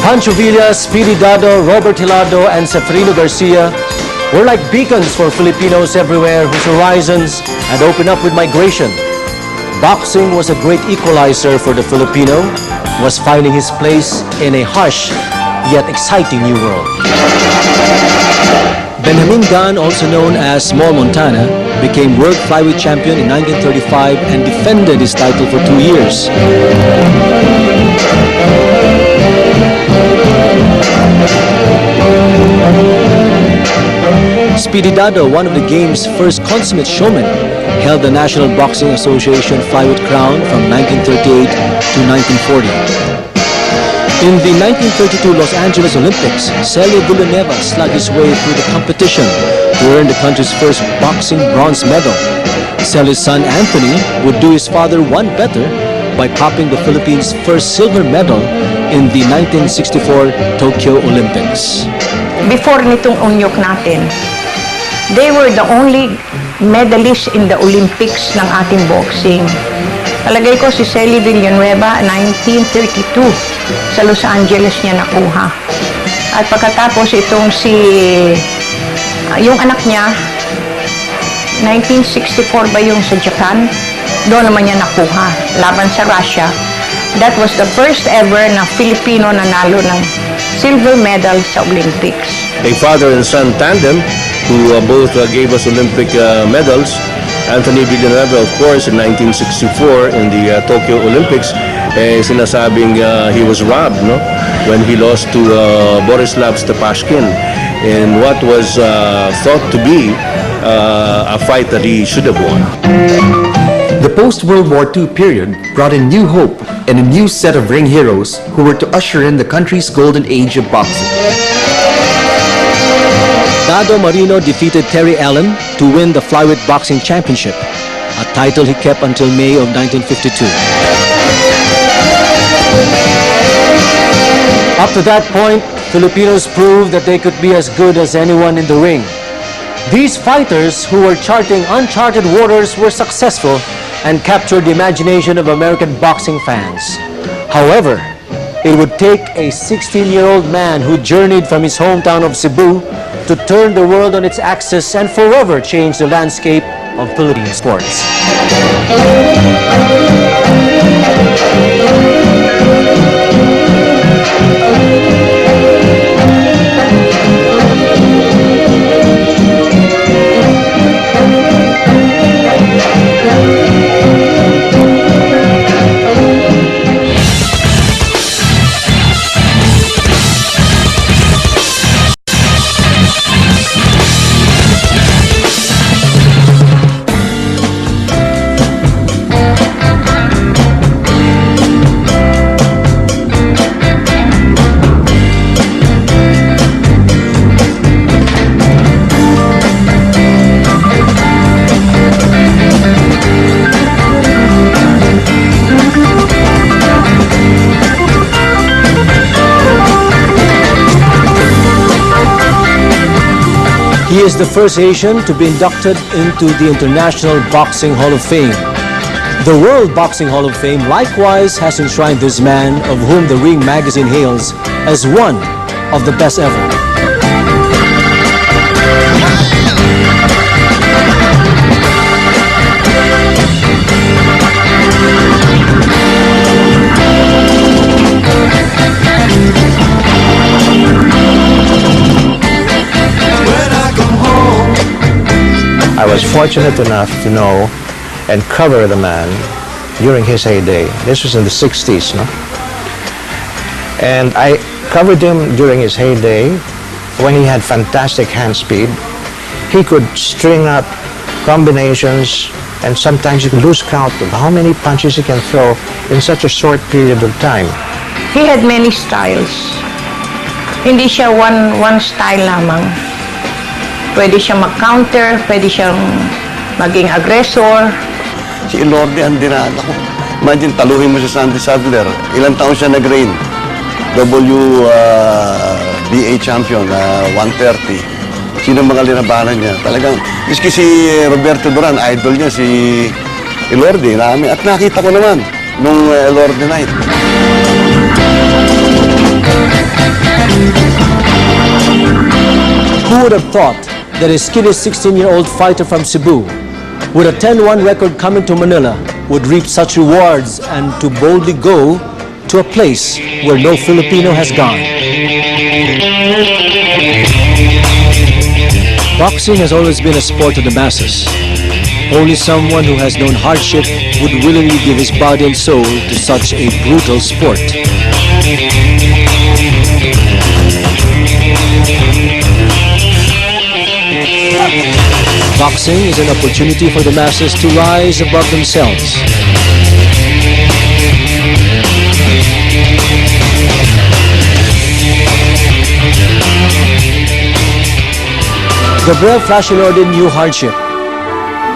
Pancho Villa, Speedy Dado, Robert Hilado, and Seferino Garcia were like beacons for Filipinos everywhere whose horizons had opened up with migration. Boxing was a great equalizer for the Filipino, who was finding his place in a harsh yet exciting new world. Benjamin Gunn, also known as Small Montana, became world flyweight champion in 1935 and defended his title for 2 years. Speedy Dado, one of the game's first consummate showmen, held the National Boxing Association flyweight crown from 1938 to 1940. In the 1932 Los Angeles Olympics, Celio Villanueva slugged his way through the competition to earn the country's first boxing bronze medal. Celio's son Anthony would do his father one better by popping the Philippines' first silver medal in the 1964 Tokyo Olympics. Before nitong unyok natin, they were the only medalists in the Olympics ng ating boxing. Talagay ko si Celio Villanueva, 1932, sa Los Angeles niya nakuha. At pagkatapos itong yung anak niya, 1964 ba yung sa Japan? Doon naman niya nakuha, laban sa Russia. That was the first ever na Filipino nanalo ng silver medal sa Olympics. A father and son tandem who both gave us Olympic medals. Anthony Villanueva, of course, in 1964 in the Tokyo Olympics, sinasabing he was robbed, no? When he lost to Borislav Stepashkin in what was thought to be a fight that he should have won. The post-World War II period brought in new hope and a new set of ring heroes who were to usher in the country's golden age of boxing. Dado Marino defeated Terry Allen to win the flyweight boxing championship, a title he kept until May of 1952. Up to that point, Filipinos proved that they could be as good as anyone in the ring. These fighters, who were charting uncharted waters, were successful and captured the imagination of American boxing fans. However, it would take a 16-year-old man who journeyed from his hometown of Cebu to turn the world on its axis and forever change the landscape of Philippine sports. He is the first Asian to be inducted into the International Boxing Hall of Fame. The World Boxing Hall of Fame likewise has enshrined this man, of whom the Ring magazine hails as one of the best ever. I was fortunate enough to know and cover the man during his heyday. This was in the 60s, no? And I covered him during his heyday when he had fantastic hand speed. He could string up combinations, and sometimes you could lose count of how many punches he can throw in such a short period of time. He had many styles. Hindi siya one style lamang. Pwede siyang mag-counter, pwede siyang maging aggressor. Si Elorde ang dinaan ako. Imagine, taluhin mo si Sandy Sadler. Ilang taon siya nag-reign? WBA champion, 130. Sino mga linabanan niya? Talagang, miski si Roberto Duran, idol niya, si Elorde. At nakita ko naman nung Elorde night. Who would have thought that a skinny 16-year-old fighter from Cebu, with a 10-1 record coming to Manila, would reap such rewards and to boldly go to a place where no Filipino has gone? Boxing has always been a sport of the masses. Only someone who has known hardship would willingly give his body and soul to such a brutal sport. Boxing is an opportunity for the masses to rise above themselves. Gabriel Flash Ilorde knew hardship.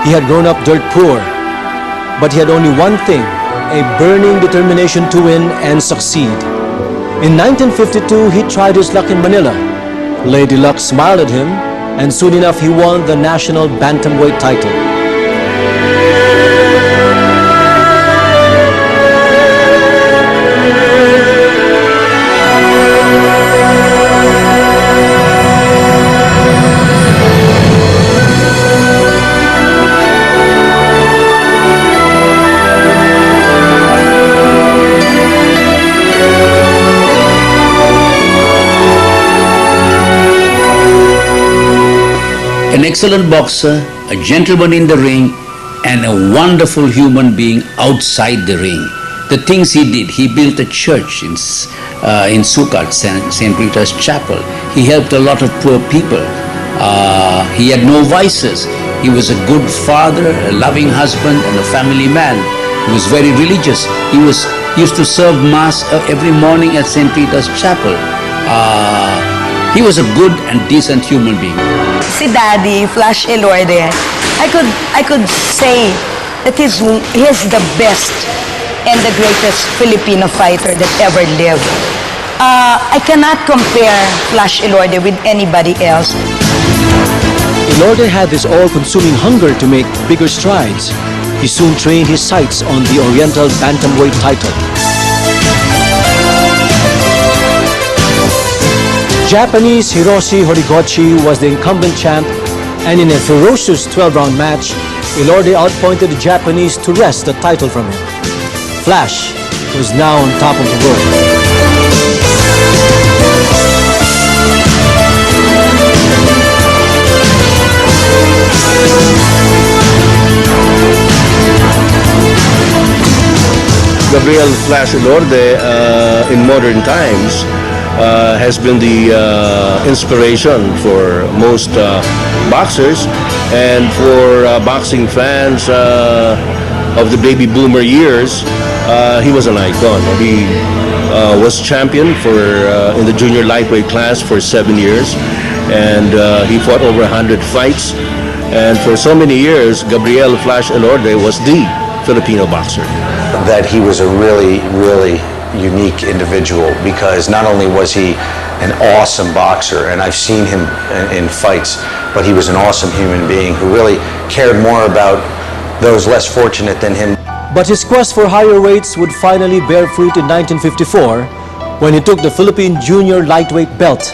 He had grown up dirt poor, but he had only one thing, a burning determination to win and succeed. In 1952, he tried his luck in Manila. Lady Luck smiled at him, and soon enough he won the national bantamweight title. An excellent boxer, a gentleman in the ring, and a wonderful human being outside the ring. The things he did, he built a church in Sucat, St. Rita's Chapel. He helped a lot of poor people. He had no vices. He was a good father, a loving husband, and a family man. He was very religious. He used to serve mass every morning at St. Rita's Chapel. He was a good and decent human being. Si Daddy, Flash Ilorde, I could say that he's the best and the greatest Filipino fighter that ever lived. I cannot compare Flash Ilorde with anybody else. Ilorde had this all-consuming hunger to make bigger strides. He soon trained his sights on the Oriental Bantamweight title. Japanese Hiroshi Horiguchi was the incumbent champ, and in a ferocious 12-round match, Ilorde outpointed the Japanese to wrest the title from him. Flash was now on top of the world. Gabriel Flash Ilorde in modern times has been the inspiration for most boxers and for boxing fans of the baby boomer years. He was an icon. He was champion in the junior lightweight class for 7 years, and he fought over 100 fights. And for so many years, Gabriel Flash Ilorde was the Filipino boxer. That he was a really, really unique individual, because not only was he an awesome boxer, and I've seen him in fights, but he was an awesome human being who really cared more about those less fortunate than him. But his quest for higher weights would finally bear fruit in 1954 when he took the Philippine junior lightweight belt.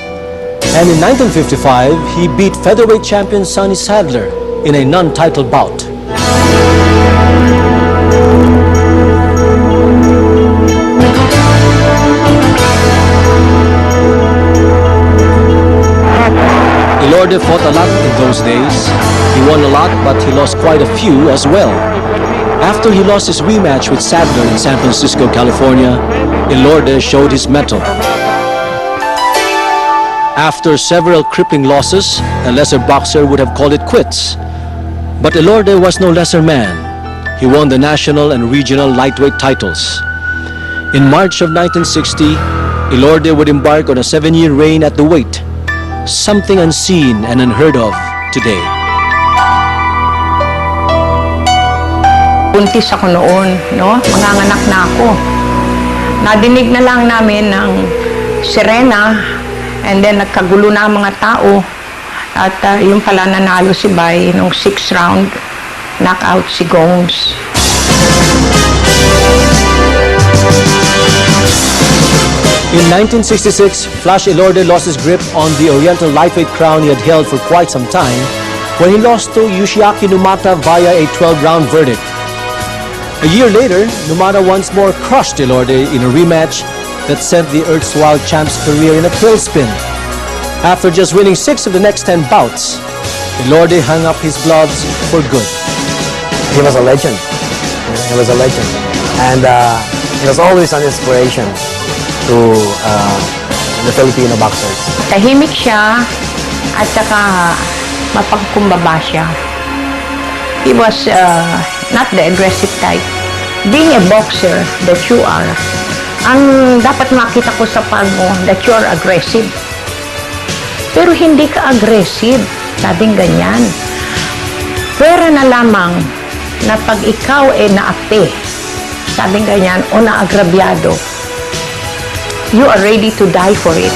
And in 1955, he beat featherweight champion Sonny Sadler in a non-title bout. Ilorde fought a lot in those days. He won a lot, but he lost quite a few as well. After he lost his rematch with Sadler in San Francisco, California, Ilorde showed his mettle. After several crippling losses, a lesser boxer would have called it quits. But Ilorde was no lesser man. He won the national and regional lightweight titles. In March of 1960, Ilorde would embark on a 7-year reign at the weight, something unseen and unheard of today. Buntis ako noon, no? Manganganak na ako. Nadinig na lang namin ng sirena, and then nagkagulo na ang mga tao. At yung pala nanalo si Bay nung 6th round, knockout si Gomes. In In 1966, Flash Elorde lost his grip on the Oriental lightweight crown he had held for quite some time when he lost to Yoshiaki Numata via a 12-round verdict. A year later, Numata once more crushed Elorde in a rematch that sent the erstwhile champ's career in a tailspin. After just winning 6 of the next 10 bouts, Elorde hung up his gloves for good. He was a legend. He was a legend. And he was always an inspiration to the Filipino boxers. Tahimik siya at saka mapagkumbaba siya. He was not the aggressive type. Being a boxer that you are, ang dapat makita ko sa pag mo that you are aggressive. Pero hindi ka aggressive, sabing ganyan. Pwera na lamang na pag ikaw naapi, sabing ganyan, o naagrabyado, you are ready to die for it.